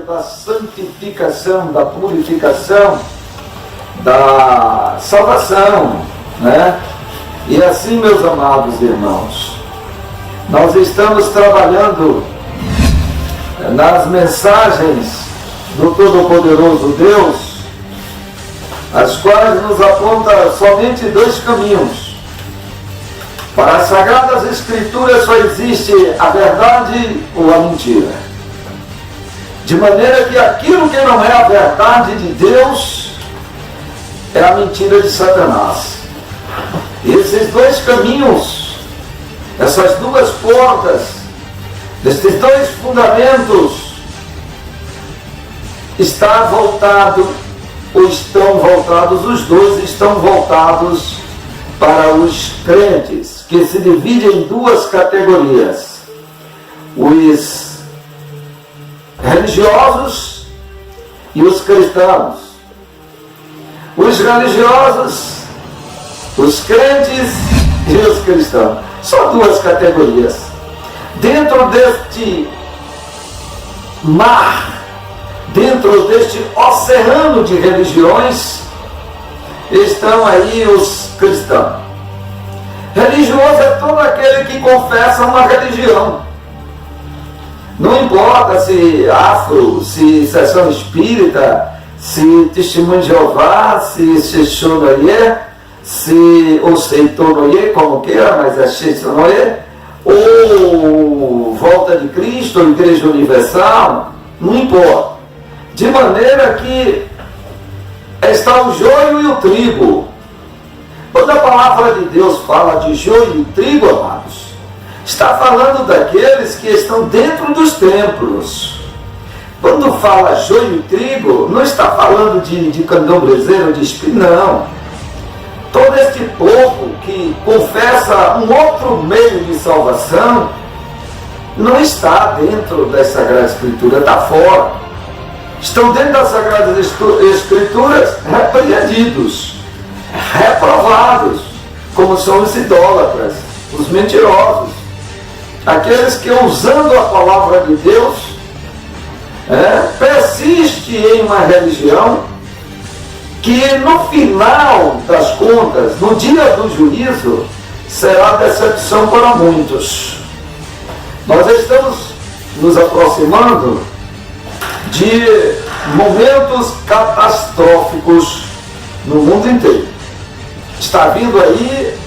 da santificação, da purificação, da salvação, né? E assim, meus amados irmãos, nós estamos trabalhando nas mensagens do Todo-Poderoso Deus, as quais nos aponta somente dois caminhos. Para as Sagradas Escrituras só existe a verdade ou a mentira. De maneira que aquilo que não é a verdade de Deus é a mentira de Satanás. Esses dois caminhos, essas duas portas, esses dois fundamentos, está voltado, ou estão voltados, os dois estão voltados para os crentes, que se dividem em duas categorias: os religiosos e os cristãos. Os religiosos, os crentes e os cristãos. São duas categorias. Dentro deste mar, dentro deste oceano de religiões, estão aí os cristãos. Religioso é todo aquele que confessa uma religião. Não importa se afro, se sessão espírita, se testemunho de Jeová, se Xexonoye, ou Seitonoye, como queira, mas é Xexonoye, ou Volta de Cristo, ou Igreja Universal, não importa. De maneira que está o joio e o trigo. Quando a palavra de Deus fala de joio e trigo, amados, está falando daqueles que estão dentro dos templos. Quando fala joio e trigo, não está falando de candomblezeiro, de espírito, não. Todo este povo que confessa um outro meio de salvação não está dentro das Sagradas Escrituras, está fora. Estão dentro das Sagradas Escrituras repreendidos, reprovados, como são os idólatras, os mentirosos, aqueles que, usando a palavra de Deus, persiste em uma religião que no final das contas, no dia do juízo, será decepção para muitos. Nós estamos nos aproximando de momentos catastróficos no mundo inteiro. Está vindo aí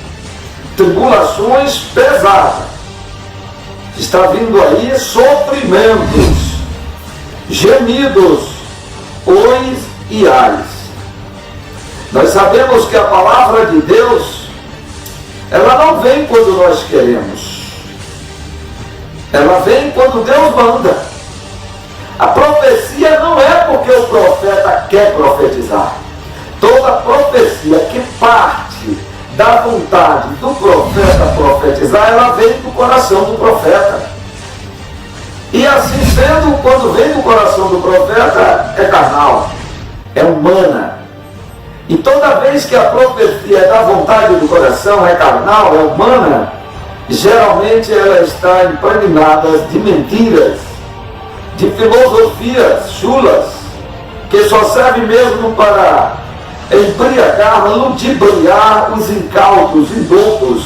tribulações pesadas. Está vindo aí sofrimentos, gemidos, ois e ais. Nós sabemos que a palavra de Deus, ela não vem quando nós queremos. Ela vem quando Deus manda. A profecia não é porque o profeta quer profetizar. Toda profecia que parte da vontade do profeta profetizar, ela vem do coração do profeta. E assim sendo, quando vem do coração do profeta, é carnal, é humana. E toda vez que a profecia é da vontade do coração, é carnal, é humana, geralmente ela está impregnada de mentiras, de filosofias chulas, que só serve mesmo para embriagar, ludibriar os incautos, indoutos,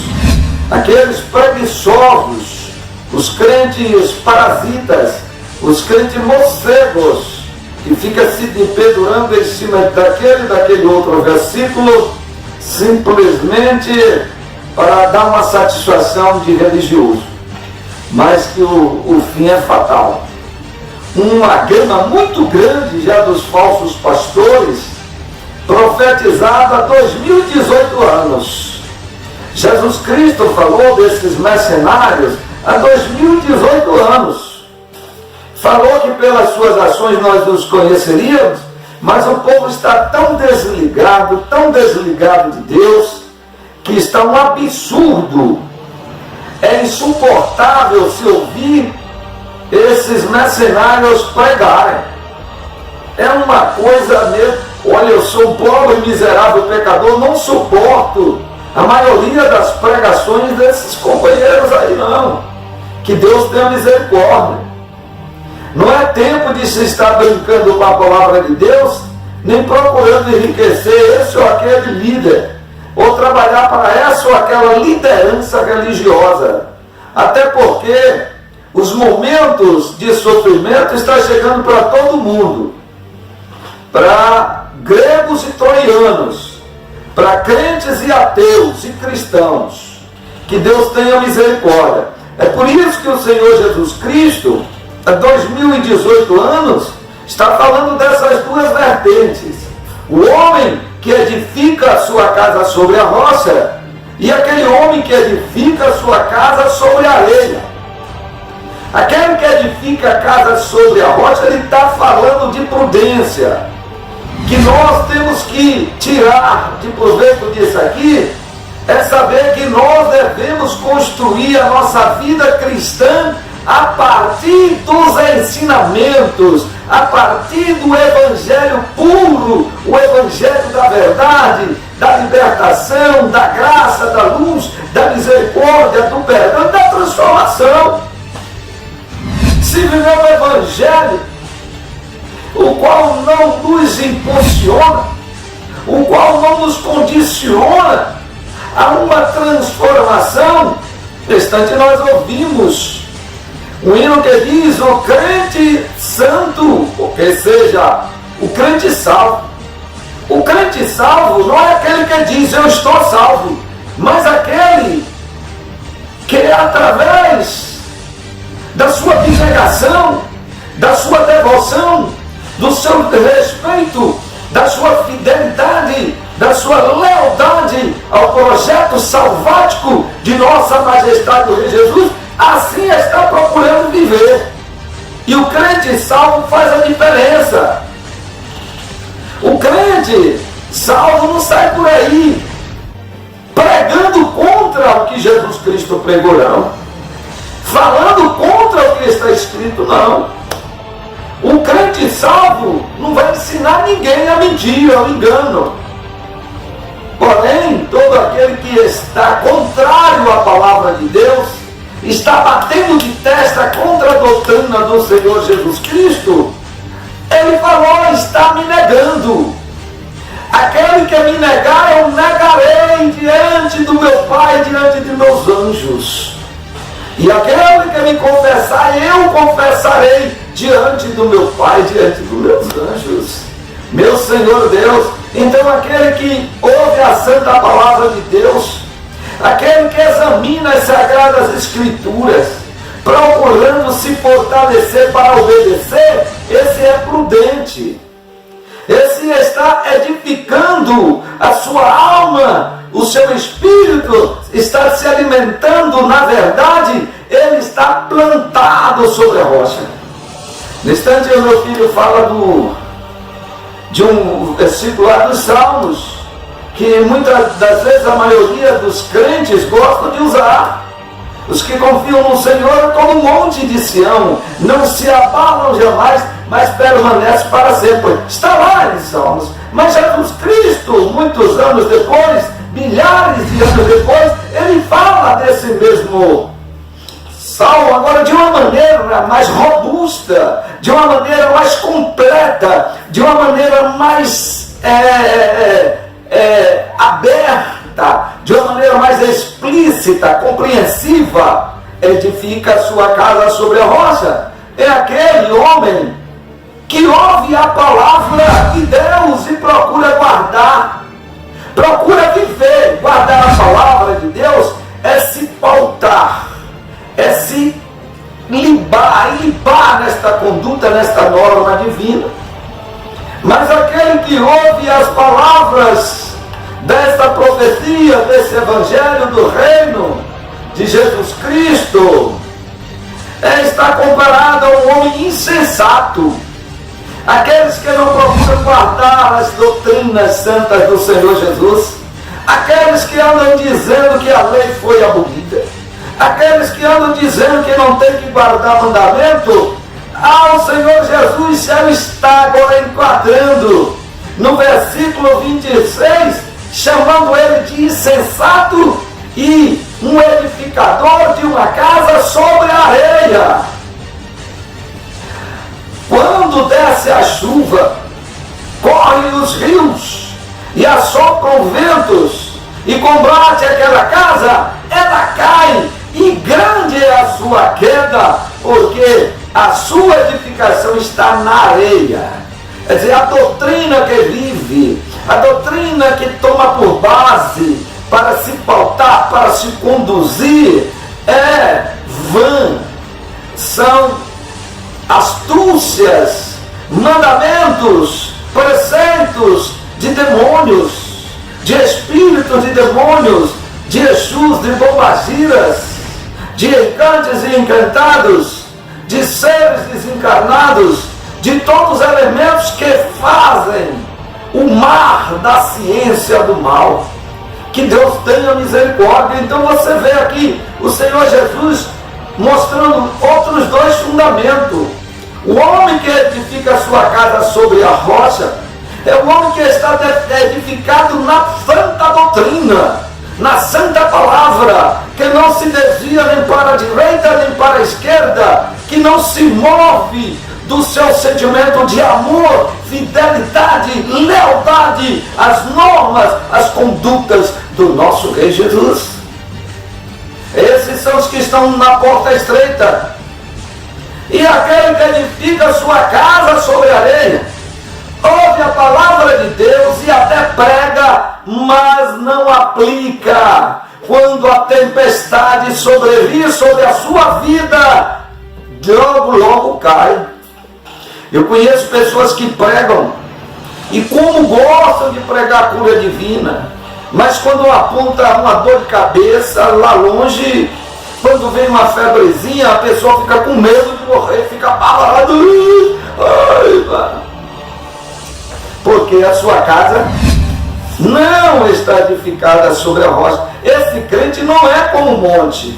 aqueles preguiçosos, os crentes parasitas, os crentes morcegos, que fica se pendurando em cima daquele outro versículo, simplesmente para dar uma satisfação de religioso, mas que o fim é fatal. Uma gama muito grande já dos falsos pastores, profetizada há 2018 anos. Jesus Cristo falou desses mercenários há 2018 anos. Falou que pelas suas ações nós os conheceríamos, mas o povo está tão desligado de Deus, que está um absurdo. É insuportável se ouvir esses mercenários pregarem. É uma coisa mesmo. Olha, eu sou um pobre, miserável pecador, não suporto a maioria das pregações desses companheiros aí, não. Que Deus tenha misericórdia. Não é tempo de se estar brincando com a palavra de Deus, nem procurando enriquecer esse ou aquele líder, ou trabalhar para essa ou aquela liderança religiosa. Até porque os momentos de sofrimento estão chegando para todo mundo, para gregos e troianos, para crentes e ateus e cristãos. Que Deus tenha misericórdia. É por isso que o Senhor Jesus Cristo, há 2018 anos, está falando dessas duas vertentes. O homem que edifica a sua casa sobre a rocha e aquele homem que edifica a sua casa sobre a areia. Aquele que edifica a casa sobre a rocha, ele está falando de prudência, que nós temos que tirar de proveito disso aqui, é saber que nós devemos construir a nossa vida cristã a partir dos ensinamentos, a partir do evangelho puro, o evangelho da verdade, da libertação, da graça, da luz, da misericórdia, do perdão e da transformação. Se viver o evangelho, o qual não nos impulsiona, o qual não nos condiciona a uma transformação, instante nós ouvimos um hino que diz: o crente santo, ou que seja, o crente salvo. O crente salvo não é aquele que diz eu estou salvo, mas aquele que através da sua abnegação, da sua devoção, do seu respeito, da sua fidelidade, da sua lealdade ao projeto salvático de nossa majestade o Rei Jesus, assim está procurando viver. E o crente salvo faz a diferença. O crente salvo não sai por aí pregando contra o que Jesus Cristo pregou, não. Falando contra o que está escrito, não. O crente salvo não vai ensinar ninguém a mentir, ao engano. Porém, todo aquele que está contrário à palavra de Deus, está batendo de testa contra a doutrina do Senhor Jesus Cristo, ele falou: está me negando. Aquele que me negar, eu negarei diante do meu Pai, diante de meus anjos. E aquele que me confessar, eu confessarei diante do meu Pai, diante dos meus anjos. Meu Senhor Deus, então aquele que ouve a santa palavra de Deus, aquele que examina as sagradas escrituras, procurando se fortalecer para obedecer, esse é prudente. Esse está edificando a sua alma, o seu espírito está se alimentando, na verdade, ele está plantado sobre a rocha. No instante, o meu filho fala de um versículo lá dos Salmos, que muitas das vezes a maioria dos crentes gostam de usar. Os que confiam no Senhor como um monte de Sião, não se abalam jamais, mas permanecem para sempre. Está lá em Salmos. Mas Jesus Cristo, muitos anos depois, milhares de anos depois, ele fala desse mesmo Salmo, agora de uma maneira mais robusta, de uma maneira mais completa, de uma maneira mais aberta, de uma maneira mais explícita, compreensiva. Edifica a sua casa sobre a rocha. É aquele homem que ouve a palavra de Deus e procura guardar, procura viver. Guardar a palavra de Deus é se pautar, é se libar nesta conduta, nesta norma divina. Mas aquele que ouve as palavras desta profecia, desse evangelho do reino de Jesus Cristo, está comparado a um homem insensato. Aqueles que não procuram guardar as doutrinas santas do Senhor Jesus, aqueles que andam dizendo que a lei foi abolida, aqueles que andam dizendo que não tem que guardar mandamento, o Senhor Jesus já está agora enquadrando no versículo 26, chamando ele de insensato e um edificador de uma casa sobre a areia. quando desce a chuva, correm os rios e assopram ventos, e combate aquela casa, ela cai, e grande é a sua queda, porque a sua edificação está na areia. Quer dizer, a doutrina que vive, a doutrina que toma por base para se pautar, para se conduzir, é vã. São astúcias, mandamentos, preceitos de demônios, de espíritos de demônios, de Exus, de bombagiras, de encantes e encantados, de seres desencarnados, de todos os elementos que fazem o mar da ciência do mal. Que Deus tenha misericórdia. Então você vê aqui o Senhor Jesus mostrando outros dois fundamentos. O homem que edifica a sua casa sobre a rocha é o homem que está edificado na santa doutrina, na santa palavra, que não se desvia nem para a direita nem para a esquerda, que não se move do seu sentimento de amor, fidelidade, lealdade às normas, às condutas do nosso Rei Jesus. Esses são os que estão na porta estreita. E aquele que edifica sua casa sobre a areia, ouve a palavra de Deus e até prega, mas não aplica. Quando a tempestade sobrevir sobre a sua vida, logo cai. Eu conheço pessoas que pregam, e como gostam de pregar cura divina, mas quando aponta uma dor de cabeça lá longe, quando vem uma febrezinha, a pessoa fica com medo de morrer, fica abalado. Porque a sua casa não está edificada sobre a rocha. Esse crente não é como um monte.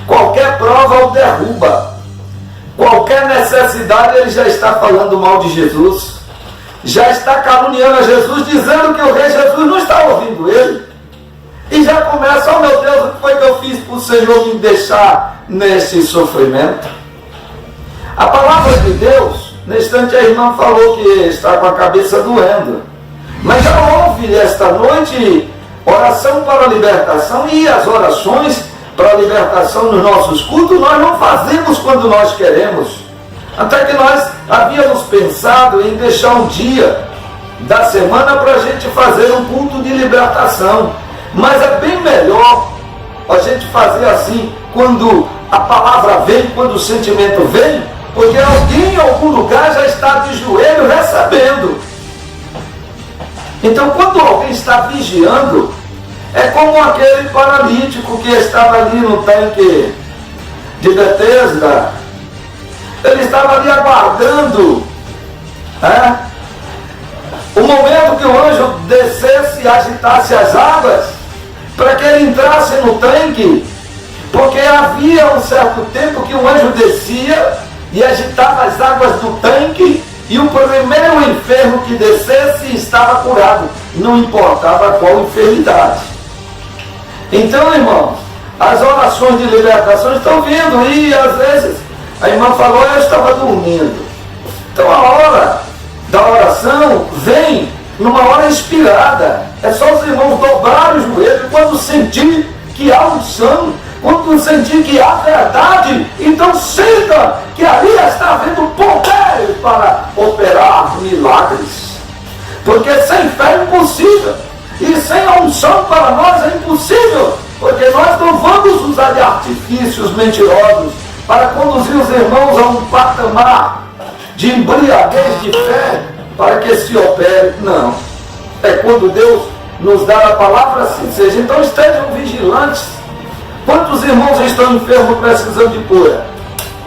Qualquer prova o derruba. Qualquer necessidade ele já está falando mal de Jesus. Já está caluniando a Jesus, dizendo que o Rei Jesus não está ouvindo ele. E já começa, oh meu Deus, o que foi que eu fiz para o Senhor me deixar nesse sofrimento? A palavra de Deus, nesse instante a irmã falou que está com a cabeça doendo. Mas já houve esta noite oração para a libertação, e as orações para a libertação nos nossos cultos nós não fazemos quando nós queremos. Até que nós havíamos pensado em deixar um dia da semana para a gente fazer um culto de libertação. Mas é bem melhor a gente fazer assim, quando a palavra vem, quando o sentimento vem, porque alguém em algum lugar já está de joelho recebendo. Então, quando alguém está vigiando, é como aquele paralítico que estava ali no tanque de Betesda. Ele estava ali aguardando o momento que o anjo descesse e agitasse as águas, para que ele entrasse no tanque, porque havia um certo tempo que o anjo descia e agitava as águas do tanque, e o primeiro enfermo que descesse estava curado, não importava qual enfermidade. Então, irmãos, as orações de libertação estão vindo, e às vezes a irmã falou, eu estava dormindo. Então a hora da oração vem numa hora inspirada. É só os irmãos dobrarem o joelho quando sentir que há unção, quando sentir que há verdade, então sinta que ali está havendo poder para operar milagres. Porque sem fé é impossível, e sem a unção para nós é impossível, porque nós não vamos usar de artifícios mentirosos para conduzir os irmãos a um patamar de embriaguez de fé para que se opere. Não. É quando Deus nos dá a palavra, assim seja. Então estejam vigilantes. Quantos irmãos estão enfermos precisando de cura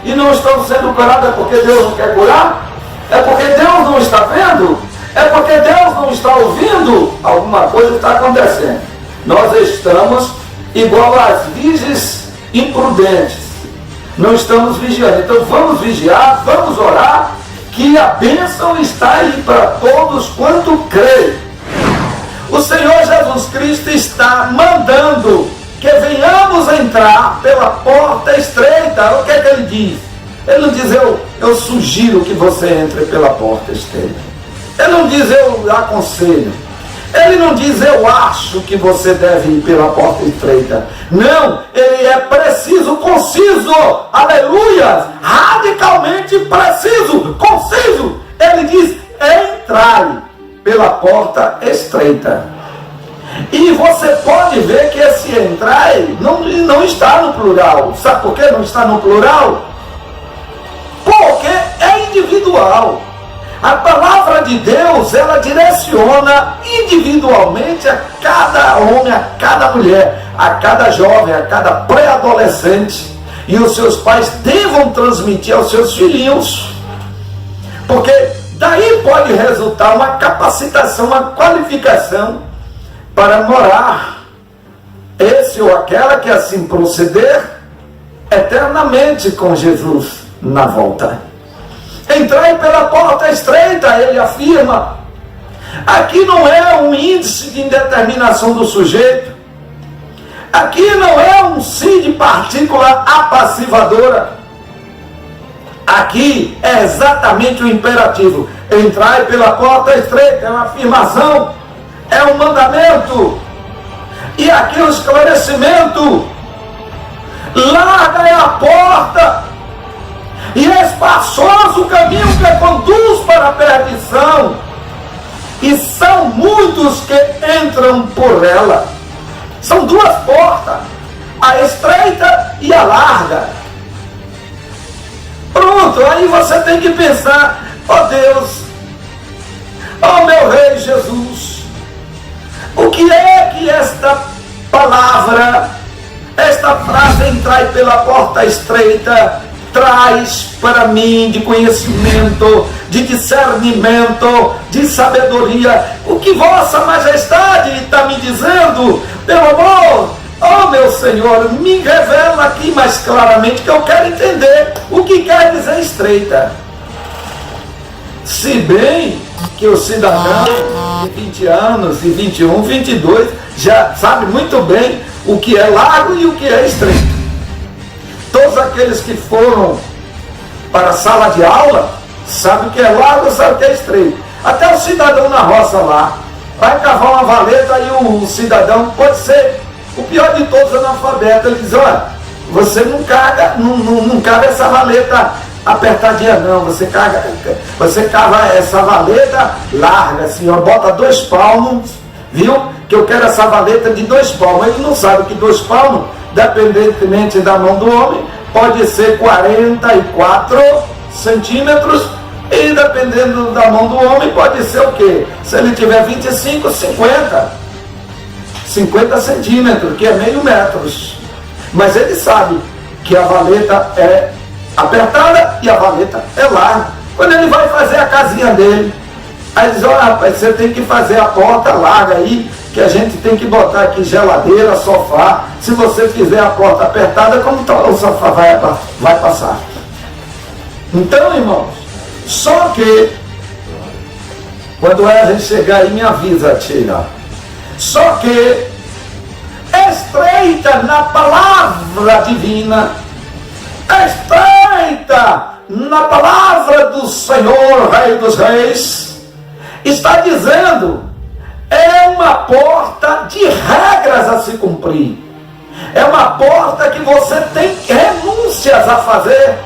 e não estão sendo curados? É porque Deus não quer curar? É porque Deus não está vendo? É porque Deus não está ouvindo? Alguma coisa está acontecendo. Nós estamos igual às virgens imprudentes. Não estamos vigiando. Então vamos vigiar, vamos orar, que a bênção está aí para todos quanto creem. O Senhor Jesus Cristo está mandando que venhamos entrar pela porta estreita. O que é que ele diz? Ele não diz, eu eu sugiro que você entre pela porta estreita. Ele não diz eu aconselho. Ele não diz eu acho que você deve ir pela porta estreita. Não, ele é preciso, conciso, aleluia, radicalmente preciso, conciso. Ele diz entrai pela porta estreita. E você pode ver que esse entrai não está no plural. Sabe por que não está no plural? Porque é individual. A palavra de Deus, ela direciona individualmente a cada homem, a cada mulher, a cada jovem, a cada pré-adolescente. E os seus pais devam transmitir aos seus filhinhos. Porque daí pode resultar uma capacitação, uma qualificação para morar. Esse ou aquela que assim proceder eternamente com Jesus na volta. Entrai pela porta estreita, ele afirma. Aqui não é um índice de indeterminação do sujeito. Aqui não é um sim de partícula apassivadora. Aqui é exatamente o imperativo. Entrai pela porta estreita, é uma afirmação, é um mandamento. E aqui o esclarecimento. Larga é a porta. E é espaçoso o caminho que conduz para a perdição. E são muitos que entram por ela. São duas portas, a estreita e a larga. Pronto, aí você tem que pensar, ó Deus, ó meu Rei Jesus, o que é que esta palavra, esta frase entrai pela porta estreita, traz para mim de conhecimento, de discernimento, de sabedoria? O que Vossa Majestade está me dizendo? Meu amor, oh meu Senhor, me revela aqui mais claramente, que eu quero entender o que quer dizer estreita. Se bem que o cidadão de 20 anos, e 21, 22, já sabe muito bem o que é largo e o que é estreito. Todos aqueles que foram para a sala de aula sabem o que é largo, sabem o que é estreito. Até o cidadão na roça lá vai cavar uma valeta e o cidadão pode ser o pior de todos, analfabeto. Ele diz: olha, você não caga essa valeta apertadinha não, você cava essa valeta larga assim, ó, bota 2 palmos, viu? Que eu quero essa valeta de 2 palmos. Ele não sabe que 2 palmos, dependentemente da mão do homem, pode ser 44 centímetros, e dependendo da mão do homem, pode ser o quê? Se ele tiver 25, 50 centímetros, que é meio metro. Mas ele sabe que a valeta é apertada e a valeta é larga. Quando ele vai fazer a casinha dele, aí ele diz: olha rapaz, você tem que fazer a porta larga aí, que a gente tem que botar aqui geladeira, sofá. Se você fizer a porta apertada, como o sofá vai passar? Então, irmãos, só que quando a gente chegar aí, me avisa, tia. Só que estreita na palavra divina, estreita na palavra do Senhor, Rei dos Reis, está dizendo: é uma porta de regras a se cumprir. É uma porta que você tem renúncias a fazer.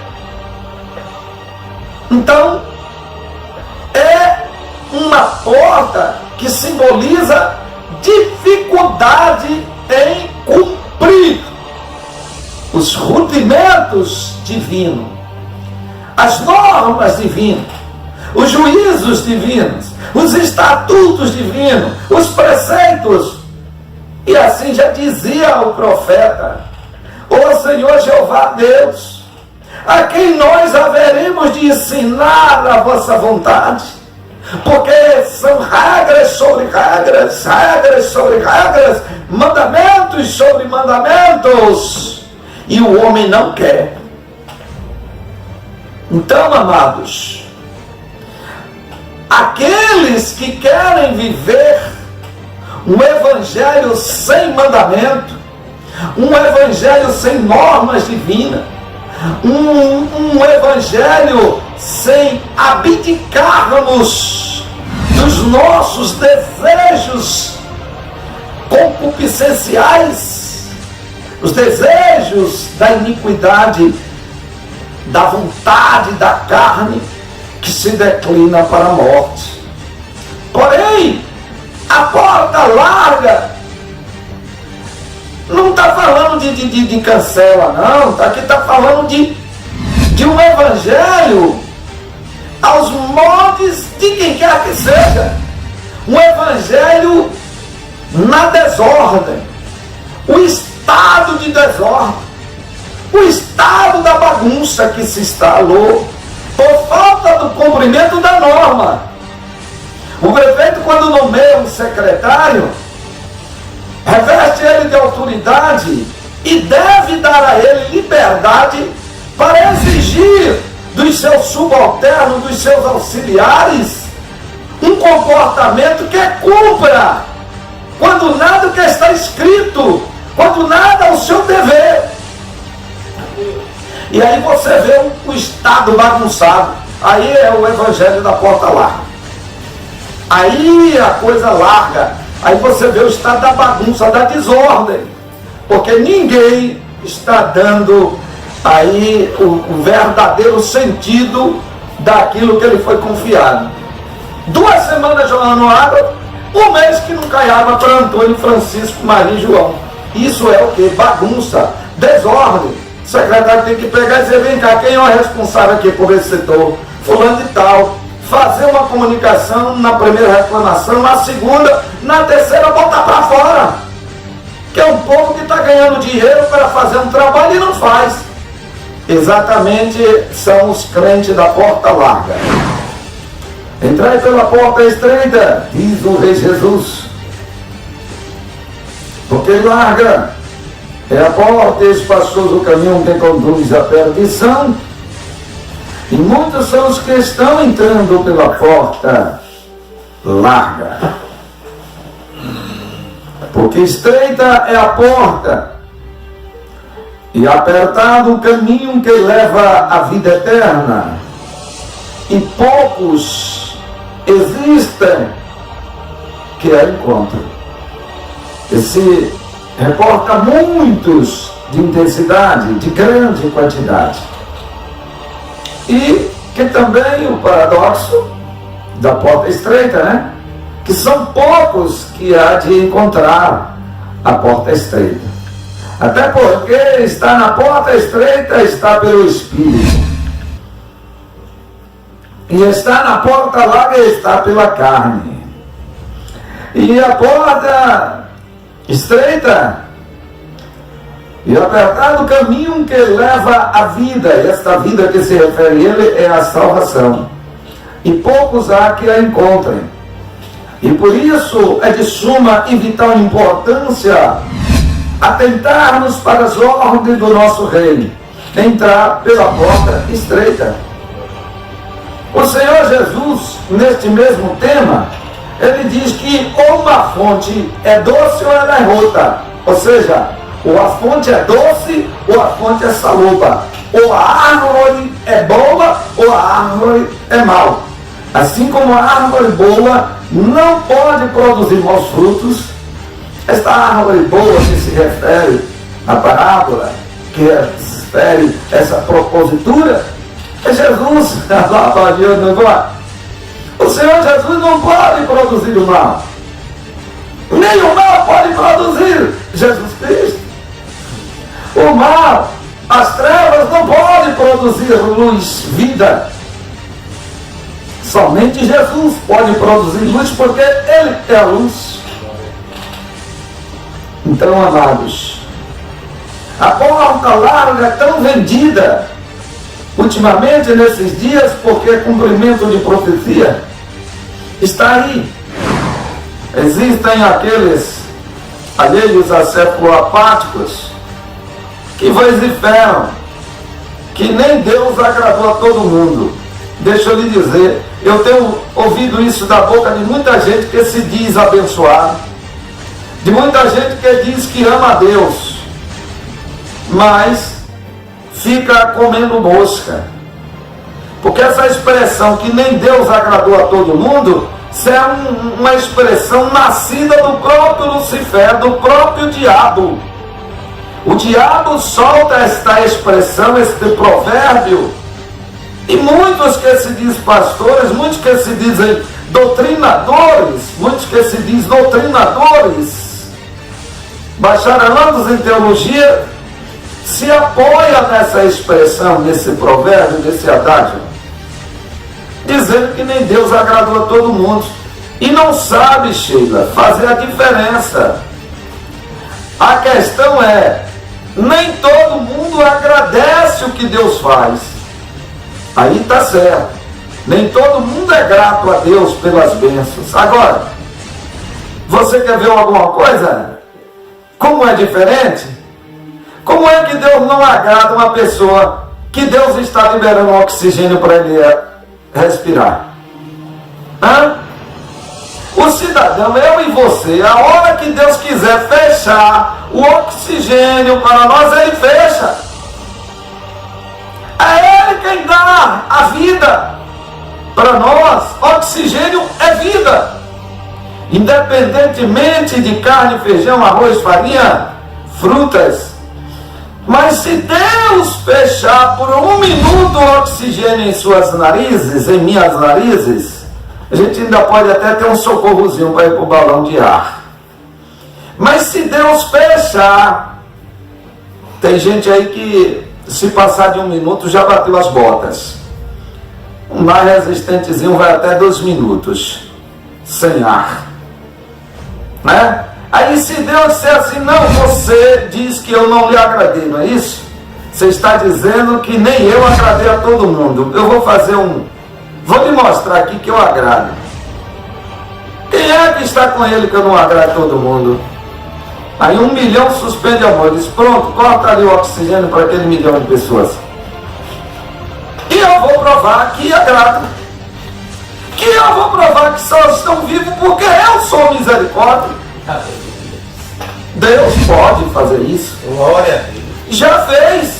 Então, é uma porta que simboliza dificuldade em cumprir os rudimentos divinos, as normas divinas, os juízos divinos, os estatutos divinos, os preceitos. E assim já dizia o profeta: ó Senhor Jeová Deus, a quem nós haveremos de ensinar a vossa vontade, porque são regras sobre regras, regras sobre regras, mandamentos sobre mandamentos, e o homem não quer. Então, amados, aqueles que querem viver um evangelho sem mandamento, um evangelho sem normas divinas, um evangelho sem abdicarmos dos nossos desejos concupiscenciais, os desejos da iniquidade, da vontade da carne, que se declina para a morte. Porém, a porta larga não está falando de cancela, não. Aqui está falando de um evangelho aos moldes de quem quer que seja. Um evangelho na desordem. O estado de desordem. O estado da bagunça que se instalou por falta do cumprimento da norma. O prefeito, quando nomeia um secretário, reveste ele de autoridade e deve dar a ele liberdade para exigir dos seus subalternos, dos seus auxiliares, um comportamento que cumpra, quando nada que está escrito, quando nada é o seu dever. E aí você vê o estado bagunçado. Aí é o evangelho da porta larga. Aí a coisa larga. Aí você vê o estado da bagunça, da desordem. Porque ninguém está dando aí o verdadeiro sentido daquilo que ele foi confiado. 2 semanas jogando água, um mês que não caiava para Antônio, Francisco, Maria e João. Isso é o que? Bagunça, desordem. O secretário tem que pegar e dizer: vem cá, quem é o responsável aqui por esse setor? Fulano de tal. Fazer uma comunicação na primeira reclamação, na segunda, na terceira botar para fora. Que é um povo que está ganhando dinheiro para fazer um trabalho e não faz. Exatamente, são os crentes da porta larga. Entrai pela porta estreita, diz o Rei Jesus, porque larga é a porta e espaçoso o caminho que conduz à perdição, e muitos são os que estão entrando pela porta larga. Porque estreita é a porta e apertado o caminho que leva à vida eterna, e poucos existem que a encontram. Esse reporta muitos de intensidade, de grande quantidade. E que também o paradoxo da porta estreita, né? Que são poucos que há de encontrar a porta estreita. Até porque está na porta estreita, está pelo Espírito. E está na porta larga, está pela carne. E a porta estreita e apertado o caminho que leva à vida. E esta vida que se refere a ele é a salvação. E poucos há que a encontrem. E por isso é de suma e vital importância atentarmos para as ordens do nosso reino, entrar pela porta estreita. O Senhor Jesus, neste mesmo tema, ele diz que ou uma fonte é doce ou ela é rota. Ou seja, ou a fonte é doce ou a fonte é saluba. Ou a árvore é boa ou a árvore é mau. Assim como a árvore boa não pode produzir maus frutos, esta árvore boa que se refere à parábola, que refere essa propositura, é Jesus. O Senhor Jesus não pode produzir o mal. Nem o mal pode produzir Jesus Cristo. O mal, as trevas não podem produzir luz, vida. Somente Jesus pode produzir luz, porque Ele é a luz. Então, amados, a porta larga é tão vendida ultimamente nesses dias, porque é cumprimento de profecia. Está aí. Existem aqueles alheios a século apáticos que vociferam que nem Deus agradou a todo mundo. Deixa eu lhe dizer, eu tenho ouvido isso da boca de muita gente que se diz abençoado, de muita gente que diz que ama a Deus, mas fica comendo mosca, Porque essa expressão que nem Deus agradou a todo mundo, isso é uma expressão nascida do próprio Lucifer, do próprio diabo. O diabo solta esta expressão, este provérbio, e muitos que se dizem pastores, muitos que se dizem doutrinadores, bacharelandos em teologia, se apoia nessa expressão, nesse provérbio, nesse adágio, dizendo que nem Deus agradou a todo mundo, e não sabe, Sheila, fazer a diferença. A questão é, nem todo mundo agradece o que Deus faz. Aí está certo. Nem todo mundo é grato a Deus pelas bênçãos. Agora, você quer ver alguma coisa? Como é diferente? Como é que Deus não agrada uma pessoa que Deus está liberando oxigênio para ele respirar? O cidadão, eu e você, a hora que Deus quiser fechar o oxigênio para nós, Ele fecha. É Ele quem dá a vida para nós. Oxigênio é vida. Independentemente de carne, feijão, arroz, farinha, frutas. Mas se Deus fechar por um minuto o oxigênio em suas narizes, em minhas narizes, a gente ainda pode até ter um socorrozinho para ir para o balão de ar. Mas se Deus fechar, tem gente aí que se passar de um minuto já bateu as botas. O mais resistentezinho vai até 2 minutos sem ar, né? Aí se Deus disser assim, não, você diz que eu não lhe agradei, não é isso? Você está dizendo que nem eu agradei a todo mundo. Eu vou lhe mostrar aqui que eu agrado. Quem é que está com ele que eu não agrado a todo mundo? Aí 1 milhão suspende amor. Diz, pronto, corta ali o oxigênio para aquele 1 milhão de pessoas. E eu vou provar que agrado. Que eu vou provar que só estão vivos porque eu sou misericórdia. Deus pode fazer isso. Glória a Deus. Já fez.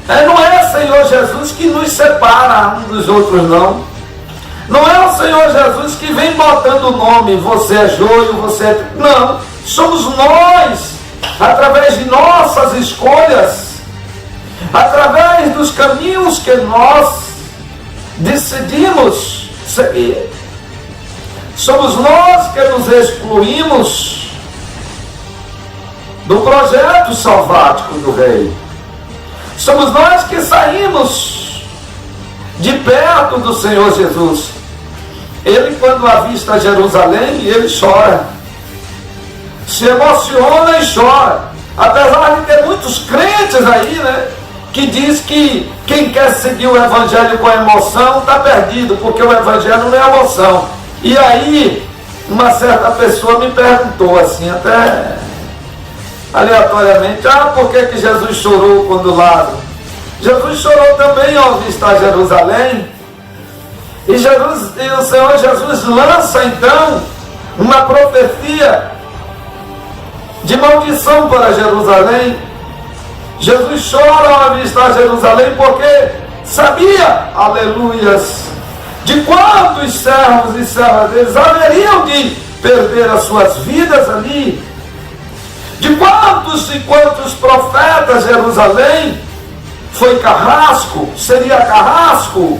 Não é o Senhor Jesus que nos separa uns dos outros, não. Não é o Senhor Jesus que vem botando o nome, você é joio, você é... Não, somos nós, através de nossas escolhas, através dos caminhos que nós decidimos seguir. Somos nós que nos excluímos do projeto salvático do Rei. Somos nós que saímos de perto do Senhor Jesus. Ele, quando avista Jerusalém, ele chora. Se emociona e chora. Apesar de ter muitos crentes aí, né? Que diz que quem quer seguir o Evangelho com emoção está perdido, porque o Evangelho não é emoção. E aí, uma certa pessoa me perguntou assim, até aleatoriamente, por que Jesus chorou quando Lázaro? Jesus chorou também ao avistar Jerusalém. E o Senhor Jesus lança então uma profecia de maldição para Jerusalém. Jesus chora ao avistar Jerusalém porque sabia, aleluias, de quantos servos e servas deles haveriam de perder as suas vidas ali. De quantos e quantos profetas Jerusalém foi carrasco, seria carrasco.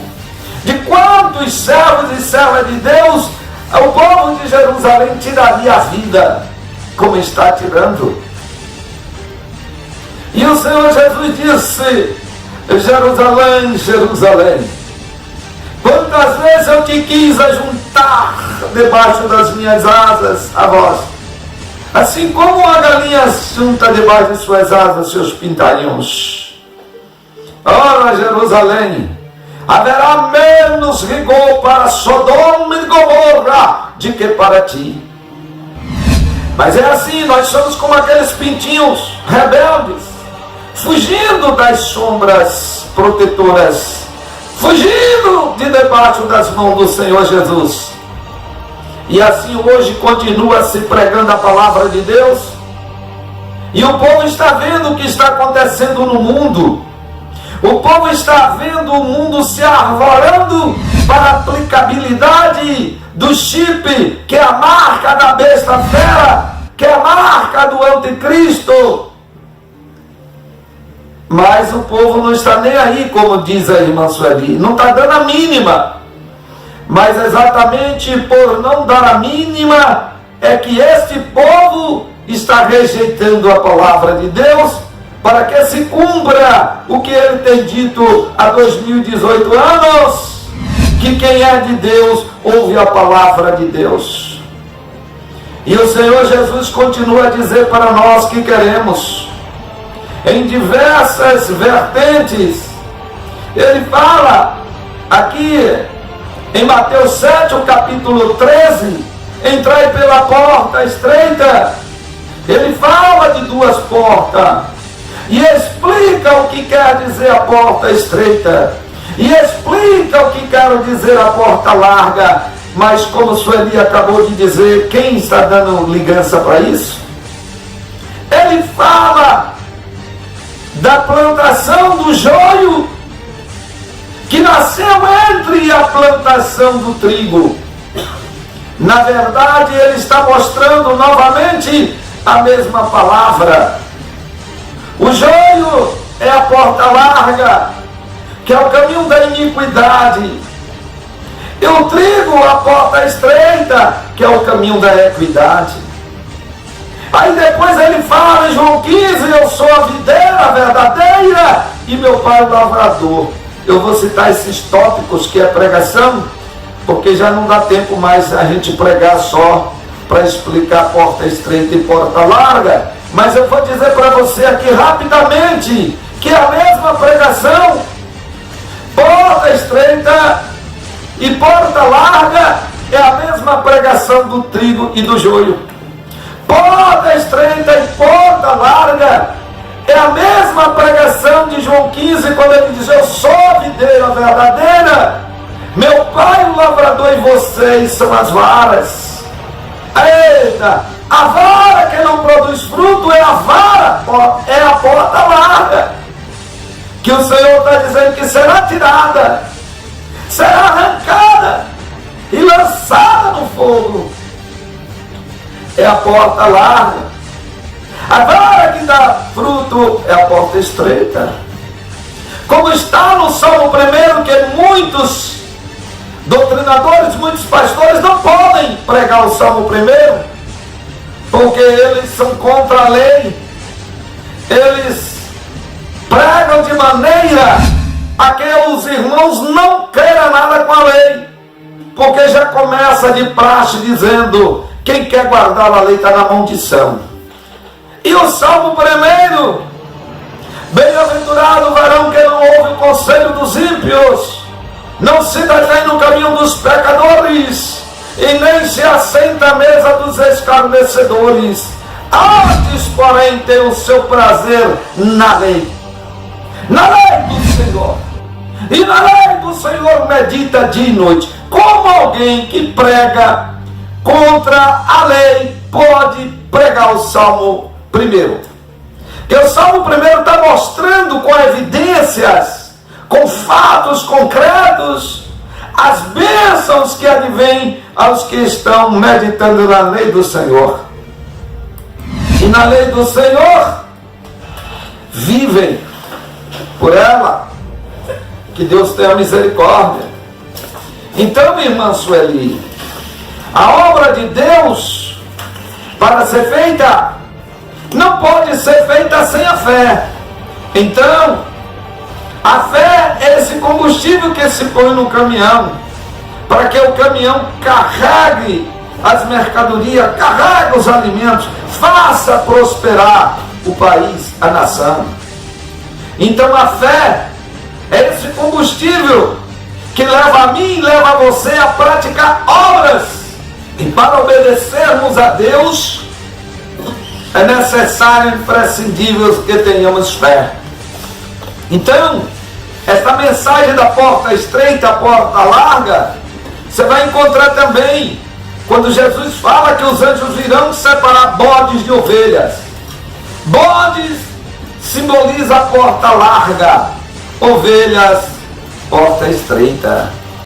De quantos servos e servas de Deus o povo de Jerusalém tiraria a vida, como está tirando. E o Senhor Jesus disse, Jerusalém, Jerusalém, quantas vezes eu te quis ajuntar debaixo das minhas asas a vós, assim como a galinha junta debaixo de suas asas seus pintalhões. Ora, Jerusalém, haverá menos rigor para Sodoma e Gomorra de que para ti. Mas é assim, nós somos como aqueles pintinhos rebeldes, fugindo das sombras protetoras, fugindo de debaixo das mãos do Senhor Jesus. E assim hoje continua se pregando a palavra de Deus, e o povo está vendo o que está acontecendo no mundo. O povo está vendo o mundo se arvorando para a aplicabilidade do chip, que é a marca da besta fera, que é a marca do anticristo. Mas o povo não está nem aí, como diz a irmã Sueli, não está dando a mínima. Mas exatamente por não dar a mínima, é que este povo está rejeitando a palavra de Deus, para que se cumpra o que ele tem dito há 2018 anos, que quem é de Deus ouve a palavra de Deus. E o Senhor Jesus continua a dizer para nós que queremos, em diversas vertentes. Ele fala aqui em Mateus 7, o capítulo 13, entrai pela porta estreita. Ele fala de duas portas e explica o que quer dizer a porta estreita e explica o que quer dizer a porta larga. Mas como Sueli acabou de dizer, quem está dando ligança para isso? Ele fala da plantação do joio que nasceu entre a plantação do trigo. Na verdade, ele está mostrando novamente a mesma palavra. O joio é a porta larga, que é o caminho da iniquidade. E o trigo, a porta estreita, que é o caminho da equidade. Aí depois ele fala em João 15, eu sou a videira verdadeira e meu pai o lavrador. Eu vou citar esses tópicos que é pregação, porque já não dá tempo mais a gente pregar só para explicar porta estreita e porta larga. Mas eu vou dizer para você aqui rapidamente que é a mesma pregação. Porta estreita e porta larga é a mesma pregação do trigo e do joio. Porta estreita e porta larga é a mesma pregação de João 15, quando ele diz, eu sou a videira verdadeira, meu pai o lavrador e vocês são as varas. Eita, a vara que não produz fruto é a vara, é a porta larga, que o Senhor está dizendo que será tirada, será arrancada e lançada no fogo. É a porta larga. A vara que dá fruto é a porta estreita. Como está no Salmo 1, que muitos doutrinadores, muitos pastores não podem pregar o Salmo 1, porque eles são contra a lei. Eles pregam de maneira a que os irmãos não queiram nada com a lei, porque já começa de praxe dizendo, quem quer guardar a lei está na maldição. E o Salmo 1, bem-aventurado o varão que não ouve o conselho dos ímpios, não se detém no caminho dos pecadores, e nem se assenta à mesa dos escarnecedores. Antes, porém, tem o seu prazer na lei do Senhor. E na lei do Senhor medita dia e noite. Como alguém que prega contra a lei pode pregar o Salmo 1? Porque o Salmo 1 está mostrando com evidências, com fatos concretos, as bênçãos que advêm aos que estão meditando na lei do Senhor. E na lei do Senhor vivem por ela. Que Deus tenha misericórdia. Então, irmã Sueli, a obra de Deus, para ser feita, não pode ser feita sem a fé. Então, a fé é esse combustível que se põe no caminhão, para que o caminhão carregue as mercadorias, carregue os alimentos, faça prosperar o país, a nação. Então a fé é esse combustível que leva a mim e leva a você a praticar obras. E para obedecermos a Deus, é necessário, imprescindível que tenhamos fé. Então, esta mensagem da porta estreita, a porta larga, você vai encontrar também quando Jesus fala que os anjos virão separar bodes de ovelhas. Bodes simboliza a porta larga, Ovelhas, porta estreita.